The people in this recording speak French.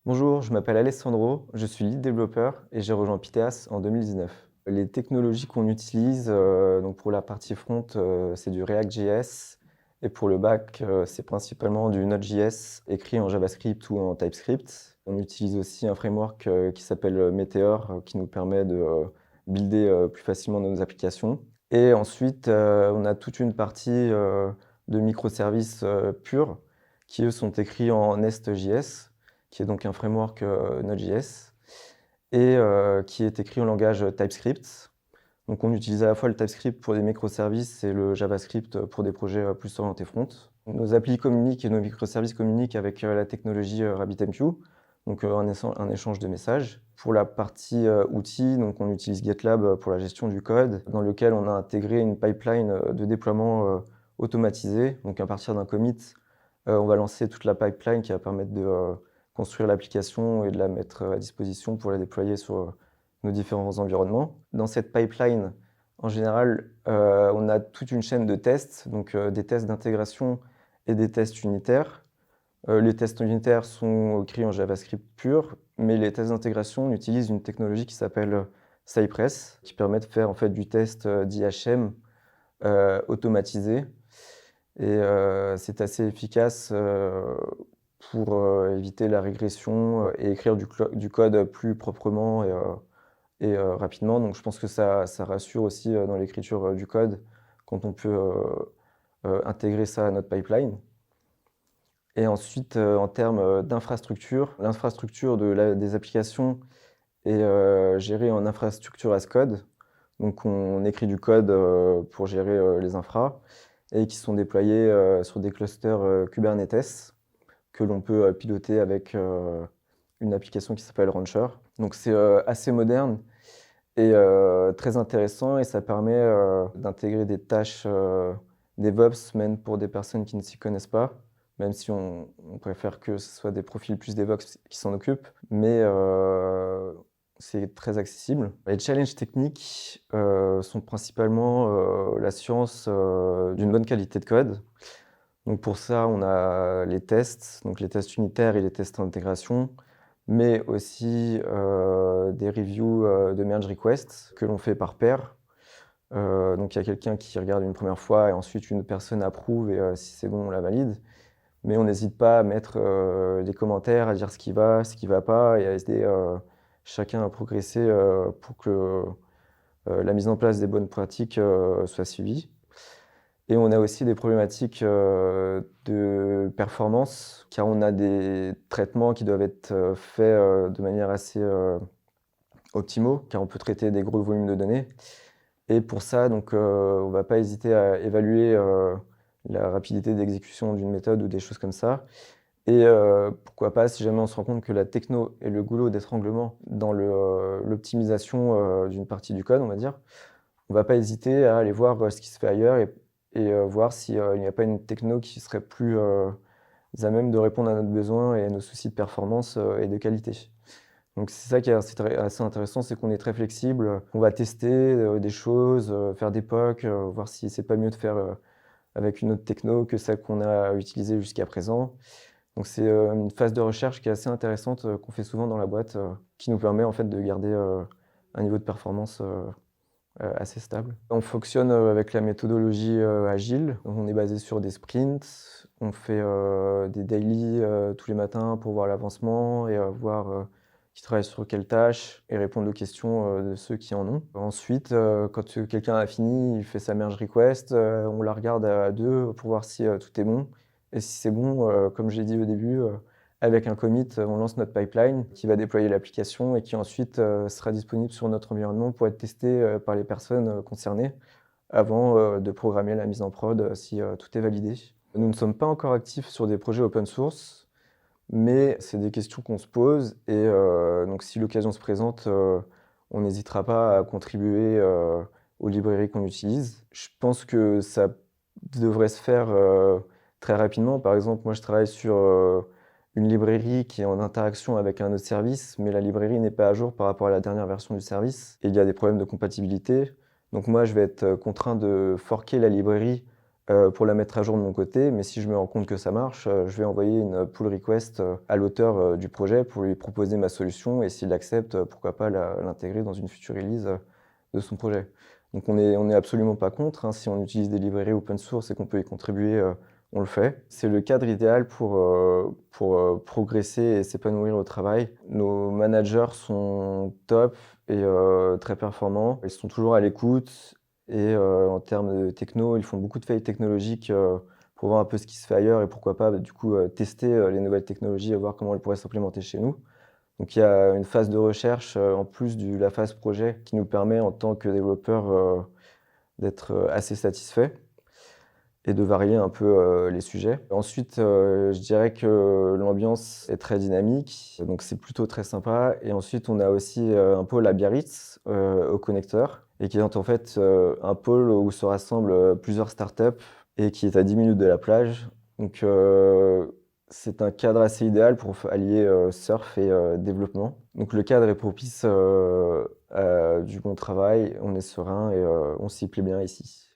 Bonjour, je m'appelle Alessandro, je suis lead développeur et j'ai rejoint Pythéas en 2019. Les technologies qu'on utilise, donc pour la partie front, c'est du React.js et pour le back, c'est principalement du Node.js écrit en JavaScript ou en TypeScript. On utilise aussi un framework, qui s'appelle, Meteor, qui nous permet de, builder, plus facilement nos applications et ensuite, on a toute une partie, de microservices, purs qui, eux, sont écrits en Nest.js qui est donc un framework Node.js et qui est écrit en langage TypeScript. Donc on utilise à la fois le TypeScript pour des microservices et le JavaScript pour des projets plus orientés front. Nos applis communiquent et nos microservices communiquent avec la technologie RabbitMQ, donc un échange de messages. Pour la partie outils, donc on utilise GitLab pour la gestion du code, dans lequel on a intégré une pipeline de déploiement automatisée. Donc à partir d'un commit, on va lancer toute la pipeline qui va permettre de construire l'application et de la mettre à disposition pour la déployer sur nos différents environnements. Dans cette pipeline, en général, on a toute une chaîne de tests, donc des tests d'intégration et des tests unitaires. Les tests unitaires sont écrits en JavaScript pur, mais les tests d'intégration, on utilise une technologie qui s'appelle Cypress, qui permet de faire en fait du test d'IHM automatisé. Et c'est assez efficace pour éviter la régression et écrire du code plus proprement et rapidement. Donc je pense que ça rassure aussi dans l'écriture du code quand on peut intégrer ça à notre pipeline. Et ensuite, en termes d'infrastructure, l'infrastructure des applications est gérée en infrastructure as code. Donc on écrit du code pour gérer les infras et qui sont déployés sur des clusters Kubernetes que l'on peut piloter avec une application qui s'appelle Rancher. Donc c'est assez moderne et très intéressant et ça permet d'intégrer des tâches DevOps même pour des personnes qui ne s'y connaissent pas, même si on préfère que ce soit des profils plus DevOps qui s'en occupent, mais c'est très accessible. Les challenges techniques sont principalement l'assurance d'une bonne qualité de code. Donc pour ça, on a les tests, donc les tests unitaires et les tests d'intégration, mais aussi des reviews de merge requests que l'on fait par pair. Donc il y a quelqu'un qui regarde une première fois et ensuite une personne approuve et si c'est bon, on la valide. Mais on n'hésite pas à mettre des commentaires, à dire ce qui va pas et à aider chacun à progresser pour que la mise en place des bonnes pratiques soit suivie. Et on a aussi des problématiques de performance, car on a des traitements qui doivent être faits de manière assez optimaux, car on peut traiter des gros volumes de données. Et pour ça, donc, on ne va pas hésiter à évaluer la rapidité d'exécution d'une méthode ou des choses comme ça. Et pourquoi pas, si jamais on se rend compte que la techno est le goulot d'étranglement dans l'optimisation d'une partie du code, on va dire, on va pas hésiter à aller voir ce qui se fait ailleurs et voir s'il n'y a pas une techno qui serait plus à même de répondre à notre besoin et à nos soucis de performance et de qualité. Donc c'est ça qui est assez intéressant, c'est qu'on est très flexible. On va tester des choses, faire des POC, voir si c'est pas mieux de faire avec une autre techno que celle qu'on a utilisée jusqu'à présent. Donc c'est une phase de recherche qui est assez intéressante qu'on fait souvent dans la boîte, qui nous permet en fait de garder un niveau de performance assez stable. On fonctionne avec la méthodologie agile. On est basé sur des sprints. On fait des daily tous les matins pour voir l'avancement et voir qui travaille sur quelle tâche et répondre aux questions de ceux qui en ont. Ensuite, quand quelqu'un a fini, il fait sa merge request. On la regarde à deux pour voir si tout est bon. Et si c'est bon, comme j'ai dit au début, avec un commit, on lance notre pipeline qui va déployer l'application et qui ensuite sera disponible sur notre environnement pour être testé par les personnes concernées avant de programmer la mise en prod si tout est validé. Nous ne sommes pas encore actifs sur des projets open source, mais c'est des questions qu'on se pose et donc si l'occasion se présente, on n'hésitera pas à contribuer aux librairies qu'on utilise. Je pense que ça devrait se faire très rapidement. Par exemple, moi je travaille sur une librairie qui est en interaction avec un autre service, mais la librairie n'est pas à jour par rapport à la dernière version du service et il y a des problèmes de compatibilité. Donc moi je vais être contraint de forker la librairie pour la mettre à jour de mon côté, mais si je me rends compte que ça marche, je vais envoyer une pull request, à l'auteur, du projet pour lui proposer ma solution et s'il accepte, pourquoi pas l'intégrer dans une future release, de son projet. Donc on est absolument pas contre, hein. Si on utilise des librairies open source et qu'on peut y contribuer, on le fait. C'est le cadre idéal pour progresser et s'épanouir au travail. Nos managers sont top et très performants. Ils sont toujours à l'écoute et en termes de techno, ils font beaucoup de veilles technologiques, pour voir un peu ce qui se fait ailleurs et pourquoi pas, du coup, tester, les nouvelles technologies et voir comment elles pourraient s'implémenter chez nous. Donc il y a une phase de recherche, en plus de la phase projet qui nous permet en tant que développeur, d'être, assez satisfait et de varier un peu, les sujets. Ensuite, je dirais que l'ambiance est très dynamique, donc c'est plutôt très sympa et ensuite on a aussi, un pôle à Biarritz, au Connecteur et qui est en fait, un pôle où se rassemblent, plusieurs startups et qui est à 10 minutes de la plage. Donc, c'est un cadre assez idéal pour allier, surf et développement. Donc le cadre est propice, à du bon travail, on est serein et on s'y plaît bien ici.